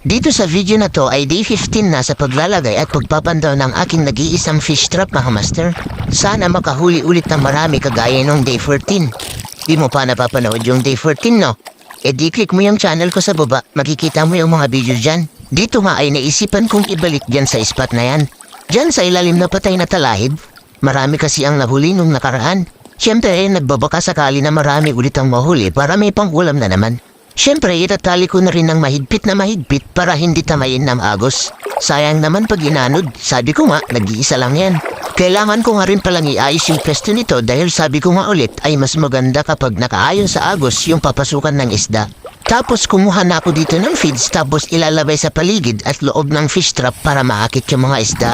Dito sa video na to ay day 15 na sa paglalagay at pagpapandaw ng aking nag-iisang fish trap mga master. Sana makahuli ulit ng marami kagaya nung day 14. Di mo pa napapanood yung day 14 no? E di click mo yung channel ko sa baba, makikita mo yung mga video dyan. Dito nga ay naisipan kong ibalik dyan sa spot na yan. Dyan sa ilalim na patay na talahib. Marami kasi ang nahuli nung nakaraan. Siyempre nagbabaka sakali na marami ulit ang mahuli para may pang-ulam na naman. Siyempre, itatali ko na rin ng mahigpit na mahigpit para hindi tamayin ng agos. Sayang naman pag inanod, sabi ko nga, nag-iisa lang yan. Kailangan ko nga rin palang iayos yung pwesto nito dahil sabi ko nga ulit ay mas maganda kapag nakaayon sa agos yung papasukan ng isda. Tapos kumuha na ako dito ng feeds tapos ilalabay sa paligid at loob ng fish trap para maakit yung mga isda.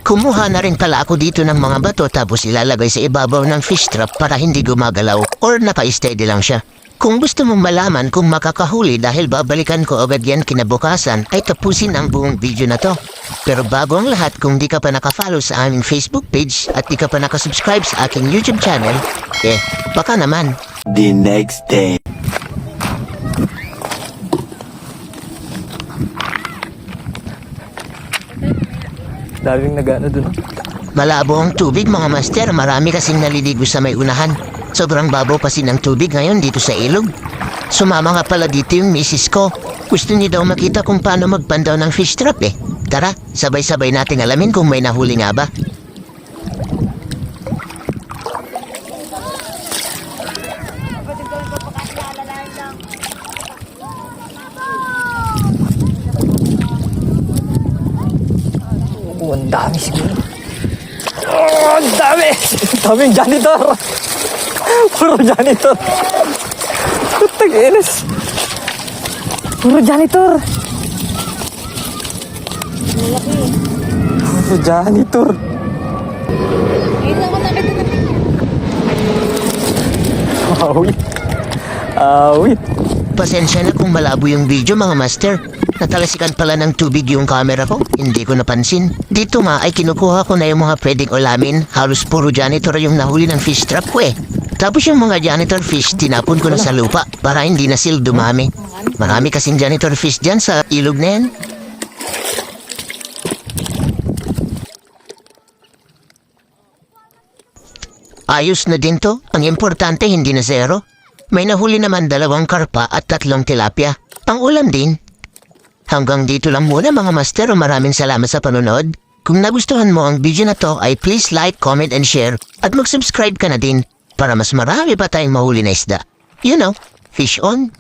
Kumuha na rin pala ako dito ng mga bato tapos ilalagay sa ibabaw ng fish trap para hindi gumagalaw or naka-steady lang siya. Kung gusto mong malaman kung makakahuli dahil babalikan ko agad yan kinabukasan ay tapusin ang buong video na to. Pero bago ang lahat, kung di ka pa nakafollow sa aming Facebook page at di ka pa nakasubscribe sa aking YouTube channel, baka naman. The next day. Daming nag-ano dun. Malabo ang tubig mga master, marami kasing naliligo sa may unahan. Sobrang babaw kasi ng tubig ngayon dito sa ilog. Sumama nga pala dito yung misis ko. Gusto niya daw makita kung paano magpandaw ng fish trap eh. Tara, sabay-sabay nating alamin kung may nahuli nga ba. Oh, ang dami siguro. Oh, ang dami! Daming janitor! Puro janitor! Putang inas! Puro janitor! Puro janitor! Awit! Awit! Pasensya na kung malabo yung video mga master. Natalasikan pala ng tubig yung camera ko, hindi ko napansin. Dito nga ay kinukuha ko na yung mga pwedeng ulamin. Halos puro janitor yung nahuli ng fish trap ko eh. Tapos yung mga janitor fish tinapon ko na sa lupa para hindi na sila dumami. Marami kasing janitor fish dyan sa ilog na yan. Ayos na din to. Ang importante hindi na zero. May nahuli naman 2 karpa at 3 tilapia. Pang ulam din. Hanggang dito lang muna mga master, maraming salamat sa panonood. Kung nagustuhan mo ang video na to ay please like, comment, and share at mag-subscribe ka na din para mas marami pa tayong mahuli na isda. You know, fish on!